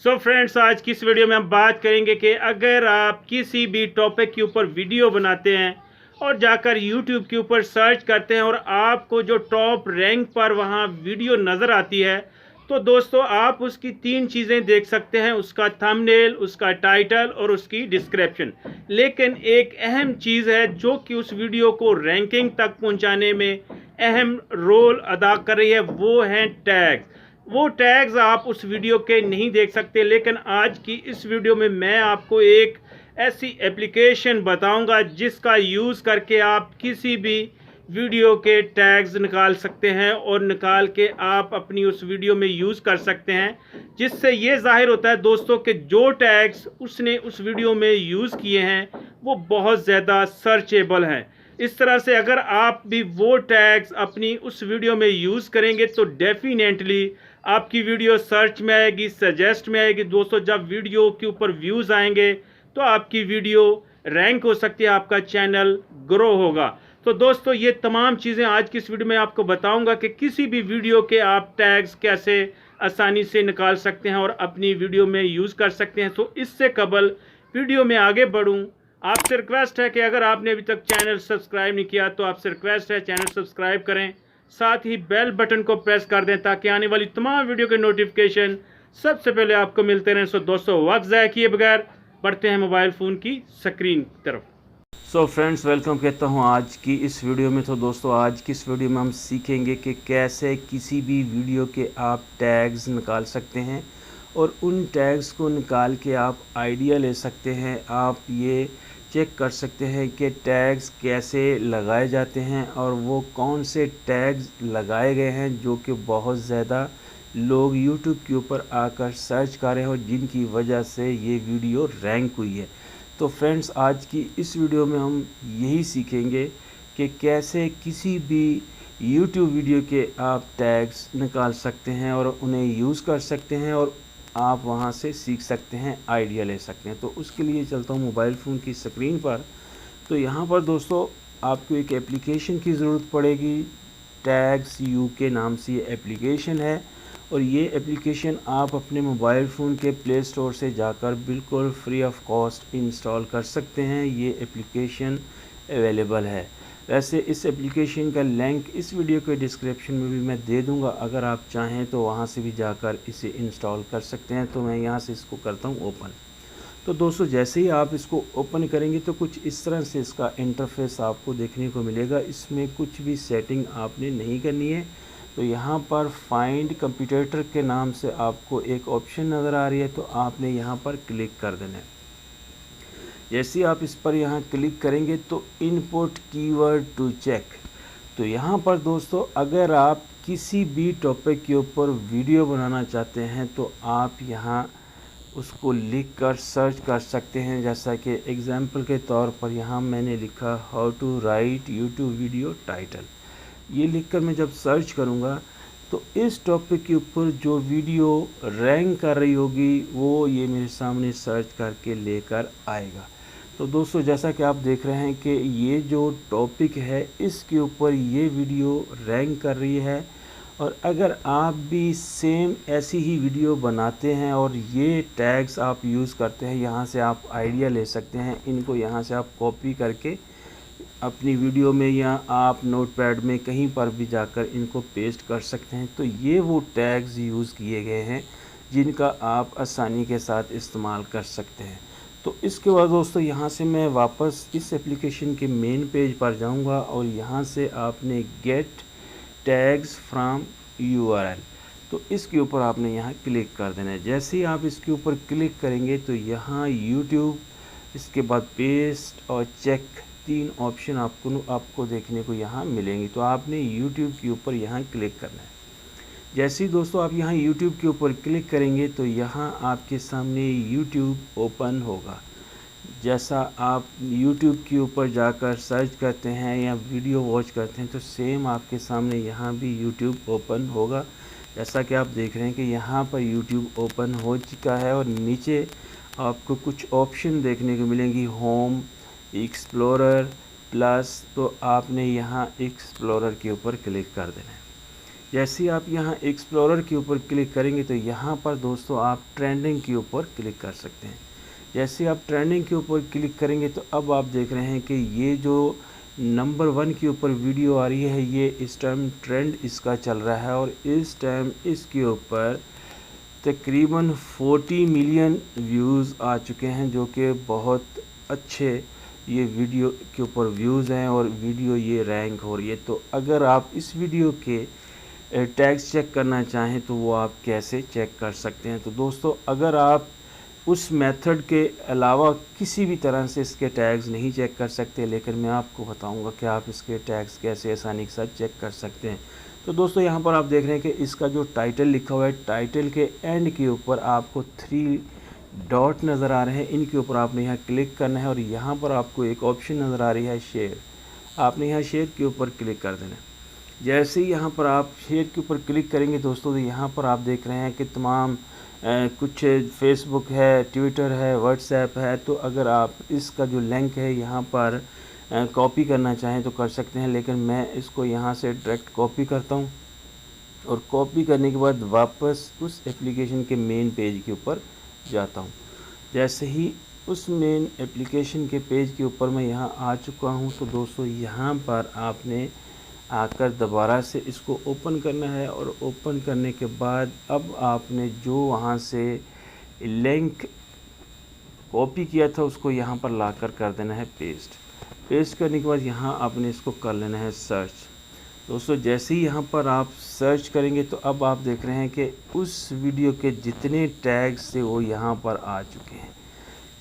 Friends, आज की इस वीडियो में हम बात करेंगे कि अगर आप किसी भी टॉपिक के ऊपर वीडियो बनाते हैं और जाकर यूट्यूब के ऊपर सर्च करते हैं और आपको जो टॉप रैंक पर वहां वीडियो नज़र आती है, तो दोस्तों आप उसकी तीन चीज़ें देख सकते हैं: उसका थंबनेल, उसका टाइटल और उसकी डिस्क्रिप्शन। लेकिन एक अहम चीज़ है जो कि उस वीडियो को रैंकिंग तक पहुंचाने में अहम रोल अदा कर रही है, वो है टैग। वो टैग्स आप उस वीडियो के नहीं देख सकते, लेकिन आज की इस वीडियो में मैं आपको एक ऐसी एप्लीकेशन बताऊंगा जिसका यूज़ करके आप किसी भी वीडियो के टैग्स निकाल सकते हैं और निकाल के आप अपनी उस वीडियो में यूज़ कर सकते हैं, जिससे ये जाहिर होता है दोस्तों कि जो टैग्स उसने उस वीडियो में यूज़ किए हैं वो बहुत ज़्यादा सर्चेबल हैं। इस तरह से अगर आप भी वो टैग्स अपनी उस वीडियो में यूज़ करेंगे तो डेफिनेटली आपकी वीडियो सर्च में आएगी, सजेस्ट में आएगी। दोस्तों, जब वीडियो के ऊपर व्यूज़ आएंगे तो आपकी वीडियो रैंक हो सकती है, आपका चैनल ग्रो होगा। तो दोस्तों, ये तमाम चीज़ें आज की इस वीडियो में आपको बताऊंगा कि किसी भी वीडियो के आप टैग्स कैसे आसानी से निकाल सकते हैं और अपनी वीडियो में यूज़ कर सकते हैं। तो इससे कबल वीडियो में आगे बढ़ूँ, आपसे रिक्वेस्ट है कि अगर आपने अभी तक चैनल सब्सक्राइब नहीं किया तो आपसे रिक्वेस्ट है चैनल सब्सक्राइब करें, साथ ही बेल बटन को प्रेस कर दें ताकि आने वाली तमाम वीडियो के नोटिफिकेशन सबसे पहले आपको मिलते रहें। दोस्तों, वक्त ज़ाया किए बगैर बढ़ते हैं मोबाइल फ़ोन की स्क्रीन की तरफ। फ्रेंड्स, वेलकम कहता हूं आज की इस वीडियो में। तो दोस्तों, आज की इस वीडियो में हम सीखेंगे कि कैसे किसी भी वीडियो के आप टैग्स निकाल सकते हैं और उन टैग्स को निकाल के आप आइडिया ले सकते हैं। आप ये चेक कर सकते हैं कि टैग्स कैसे लगाए जाते हैं और वो कौन से टैग्स लगाए गए हैं जो कि बहुत ज़्यादा लोग YouTube के ऊपर आकर सर्च कर रहे हैं और जिनकी वजह से ये वीडियो रैंक हुई है। तो फ्रेंड्स, आज की इस वीडियो में हम यही सीखेंगे कि कैसे किसी भी YouTube वीडियो के आप टैग्स निकाल सकते हैं और उन्हें यूज़ कर सकते हैं और आप वहां से सीख सकते हैं, आइडिया ले सकते हैं। तो उसके लिए चलता हूं मोबाइल फ़ोन की स्क्रीन पर। तो यहाँ पर दोस्तों आपको एक एप्लीकेशन की ज़रूरत पड़ेगी। टैग्स यू के नाम से ये एप्लीकेशन है और ये एप्लीकेशन आप अपने मोबाइल फ़ोन के प्ले स्टोर से जाकर बिल्कुल फ्री ऑफ कॉस्ट इंस्टॉल कर सकते हैं। ये एप्लीकेशन अवेलेबल है। वैसे इस एप्लीकेशन का लिंक इस वीडियो के डिस्क्रिप्शन में भी मैं दे दूंगा, अगर आप चाहें तो वहां से भी जाकर इसे इंस्टॉल कर सकते हैं। तो मैं यहां से इसको करता हूं ओपन। तो दोस्तों, जैसे ही आप इसको ओपन करेंगे तो कुछ इस तरह से इसका इंटरफेस आपको देखने को मिलेगा। इसमें कुछ भी सेटिंग आपने नहीं करनी है। तो यहाँ पर फाइंड कंप्यूटर के नाम से आपको एक ऑप्शन नज़र आ रही है, तो आपने यहाँ पर क्लिक कर देना है। जैसे ही आप इस पर यहाँ क्लिक करेंगे तो इनपुट कीवर्ड टू चेक। तो यहाँ पर दोस्तों, अगर आप किसी भी टॉपिक के ऊपर वीडियो बनाना चाहते हैं तो आप यहाँ उसको लिख कर सर्च कर सकते हैं। जैसा कि एग्जाम्पल के तौर पर यहाँ मैंने लिखा how to write YouTube video title. ये लिखकर मैं जब सर्च करूँगा तो इस टॉपिक के ऊपर जो वीडियो रैंक कर रही होगी वो ये मेरे सामने सर्च करके लेकर आएगा। तो दोस्तों, जैसा कि आप देख रहे हैं कि ये जो टॉपिक है इसके ऊपर ये वीडियो रैंक कर रही है। और अगर आप भी सेम ऐसी ही वीडियो बनाते हैं और ये टैग्स आप यूज़ करते हैं, यहाँ से आप आइडिया ले सकते हैं। इनको यहाँ से आप कॉपी करके अपनी वीडियो में या आप नोटपैड में कहीं पर भी जाकर इनको पेस्ट कर सकते हैं। तो ये वो टैग्स यूज़ किए गए हैं जिनका आप आसानी के साथ इस्तेमाल कर सकते हैं। तो इसके बाद दोस्तों, यहाँ से मैं वापस इस एप्लीकेशन के मेन पेज पर जाऊँगा और यहाँ से आपने गेट टैग्स फ्रॉम URL, तो इसके ऊपर आपने यहाँ क्लिक कर देना है। जैसे ही आप इसके ऊपर क्लिक करेंगे तो यहाँ YouTube, इसके बाद पेस्ट और चेक, तीन ऑप्शन आपको देखने को यहाँ मिलेंगी। तो आपने YouTube के ऊपर यहाँ क्लिक करना है। जैसे ही दोस्तों आप यहाँ YouTube के ऊपर क्लिक करेंगे तो यहाँ आपके सामने YouTube ओपन होगा। जैसा आप YouTube के ऊपर जाकर सर्च करते हैं या वीडियो वॉच करते हैं तो सेम आपके सामने यहाँ भी YouTube ओपन होगा। जैसा कि आप देख रहे हैं कि यहाँ पर YouTube ओपन हो चुका है और नीचे आपको कुछ ऑप्शन देखने को मिलेंगी, होम, एक्सप्लोरर, प्लस। तो आपने यहाँ एक्सप्लोरर के ऊपर क्लिक कर देना है। जैसे ही आप यहाँ एक्सप्लोरर के ऊपर क्लिक करेंगे तो यहाँ पर दोस्तों आप ट्रेंडिंग के ऊपर क्लिक कर सकते हैं। जैसे आप ट्रेंडिंग के ऊपर क्लिक करेंगे तो अब आप देख रहे हैं कि ये जो नंबर 1 के ऊपर वीडियो आ रही है, ये इस टाइम ट्रेंड इसका चल रहा है और इस टाइम इसके ऊपर तकरीबन 40 मिलियन व्यूज़ आ चुके हैं, जो कि बहुत अच्छे ये वीडियो के ऊपर व्यूज़ हैं और वीडियो ये रैंक हो रही है। तो अगर आप इस वीडियो के टैग्स चेक करना चाहें तो वो आप कैसे चेक कर सकते हैं। तो दोस्तों, अगर आप उस मेथड के अलावा किसी भी तरह से इसके टैग्स नहीं चेक कर सकते, लेकिन मैं आपको बताऊंगा कि आप इसके टैग्स कैसे आसानी के साथ चेक कर सकते हैं। तो दोस्तों, यहाँ पर आप देख रहे हैं कि इसका जो टाइटल लिखा हुआ है, टाइटल के एंड के ऊपर आपको 3 डॉट नज़र आ रहे हैं, इनके ऊपर आपने यहाँ क्लिक करना है और यहाँ पर आपको एक ऑप्शन नज़र आ रही है शेयर। आपने यहाँ शेयर के ऊपर क्लिक कर देना है। जैसे ही यहाँ पर आप शेयर के ऊपर क्लिक करेंगे दोस्तों, तो यहाँ पर आप देख रहे हैं कि तमाम कुछ फेसबुक है, ट्विटर है, व्हाट्सएप है। तो अगर आप इसका जो लिंक है यहाँ पर कॉपी करना चाहें तो कर सकते हैं, लेकिन मैं इसको यहाँ से डायरेक्ट कॉपी करता हूँ और कॉपी करने के बाद वापस उस एप्लीकेशन के मेन पेज के ऊपर जाता हूँ। जैसे ही उस मेन एप्लीकेशन के पेज के ऊपर मैं यहाँ आ चुका हूँ, तो दोस्तों यहाँ पर आपने आकर दोबारा से इसको ओपन करना है और ओपन करने के बाद अब आपने जो वहाँ से लिंक कॉपी किया था उसको यहाँ पर लाकर कर देना है पेस्ट करने के बाद यहाँ आपने इसको कर लेना है सर्च। दोस्तों, जैसे ही यहाँ पर आप सर्च करेंगे तो अब आप देख रहे हैं कि उस वीडियो के जितने टैग्स थे वो यहाँ पर आ चुके हैं।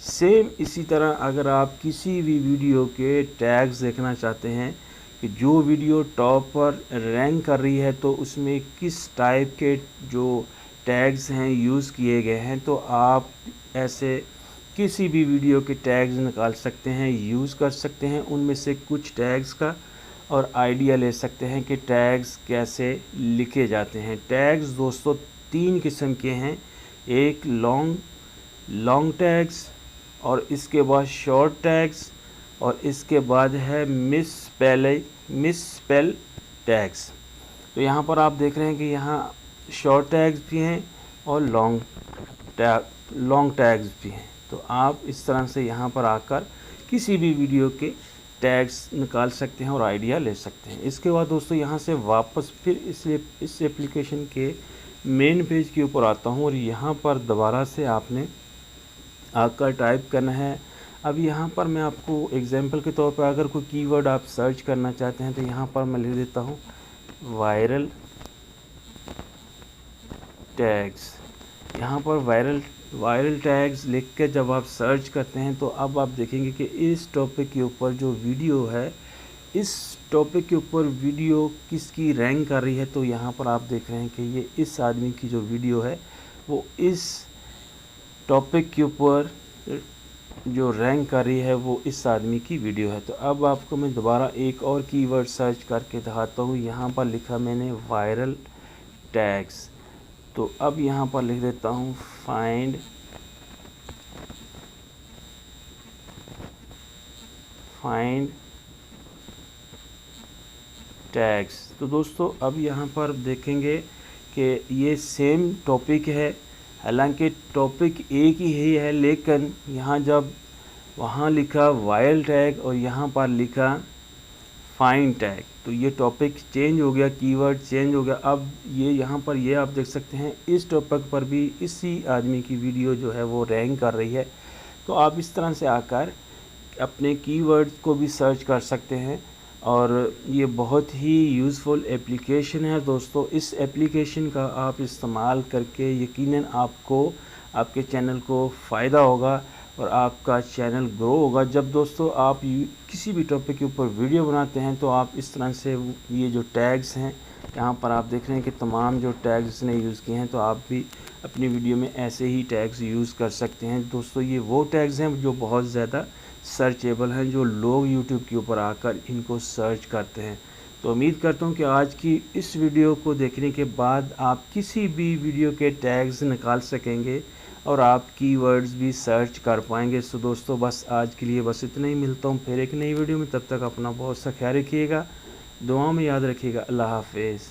सेम इसी तरह अगर आप किसी भी वीडियो के टैग्स देखना चाहते हैं कि जो वीडियो टॉप पर रैंक कर रही है तो उसमें किस टाइप के जो टैग्स हैं यूज़ किए गए हैं, तो आप ऐसे किसी भी वीडियो के टैग्स निकाल सकते हैं, यूज़ कर सकते हैं उनमें से कुछ टैग्स का और आइडिया ले सकते हैं कि टैग्स कैसे लिखे जाते हैं। टैग्स दोस्तों 3 किस्म के हैं, एक लॉन्ग टैग्स और इसके बाद शॉर्ट टैग्स और इसके बाद है मिसस्पेल टैग्स। तो यहाँ पर आप देख रहे हैं कि यहाँ शॉर्ट टैग्स भी हैं और लॉन्ग टैग्स भी हैं। तो आप इस तरह से यहाँ पर आकर किसी भी वीडियो के टैग्स निकाल सकते हैं और आइडिया ले सकते हैं। इसके बाद दोस्तों यहाँ से वापस फिर इस एप्लीकेशन के मेन पेज के ऊपर आता हूँ और यहाँ पर दोबारा से आपने आकर टाइप करना है। अब यहाँ पर मैं आपको एग्जांपल के तौर पर अगर कोई कीवर्ड आप सर्च करना चाहते हैं तो यहाँ पर मैं लिख देता हूँ वायरल टैग्स। यहाँ पर वायरल टैग्स लिख के जब आप सर्च करते हैं तो अब आप देखेंगे कि इस टॉपिक के ऊपर जो वीडियो है, इस टॉपिक के ऊपर वीडियो किसकी रैंक कर रही है। तो यहाँ पर आप देख रहे हैं कि ये इस आदमी की जो वीडियो है वो इस टॉपिक के ऊपर जो रैंक कर रही है वो इस आदमी की वीडियो है। तो अब आपको मैं दोबारा एक और कीवर्ड सर्च करके दिखाता हूँ। यहाँ पर लिखा मैंने वायरल टैग्स, तो अब यहाँ पर लिख देता हूँ फाइंड टैग्स। तो दोस्तों अब यहाँ पर देखेंगे कि ये सेम टॉपिक है, हालांकि टॉपिक एक ही है, लेकिन यहाँ जब वहाँ लिखा वायरल टैग और यहाँ पर लिखा फाइंड टैग, तो ये टॉपिक चेंज हो गया, कीवर्ड चेंज हो गया। अब ये यहाँ पर ये आप देख सकते हैं इस टॉपिक पर भी इसी आदमी की वीडियो जो है वो रैंक कर रही है। तो आप इस तरह से आकर अपने कीवर्ड्स को भी सर्च कर सकते हैं और ये बहुत ही यूज़फुल एप्लीकेशन है दोस्तों। इस एप्लीकेशन का आप इस्तेमाल करके यकीनन आपको आपके चैनल को फ़ायदा होगा और आपका चैनल ग्रो होगा। जब दोस्तों आप किसी भी टॉपिक के ऊपर वीडियो बनाते हैं तो आप इस तरह से ये जो टैग्स हैं यहाँ पर आप देख रहे हैं कि तमाम जो टैग्स इसने यूज़ किए हैं, तो आप भी अपनी वीडियो में ऐसे ही टैग्स यूज़ कर सकते हैं। दोस्तों ये वो टैग्स हैं जो बहुत ज़्यादा सर्चेबल हैं, जो लोग यूट्यूब के ऊपर आकर इनको सर्च करते हैं। तो उम्मीद करता हूँ कि आज की इस वीडियो को देखने के बाद आप किसी भी वीडियो के टैग्स निकाल सकेंगे और आप कीवर्ड्स भी सर्च कर पाएंगे। सो दोस्तों बस आज के लिए बस इतना ही, मिलता हूँ फिर एक नई वीडियो में। तब तक अपना बहुत सा ख्याल रखिएगा, दुआओं में याद रखिएगा। अल्लाह हाफिज़।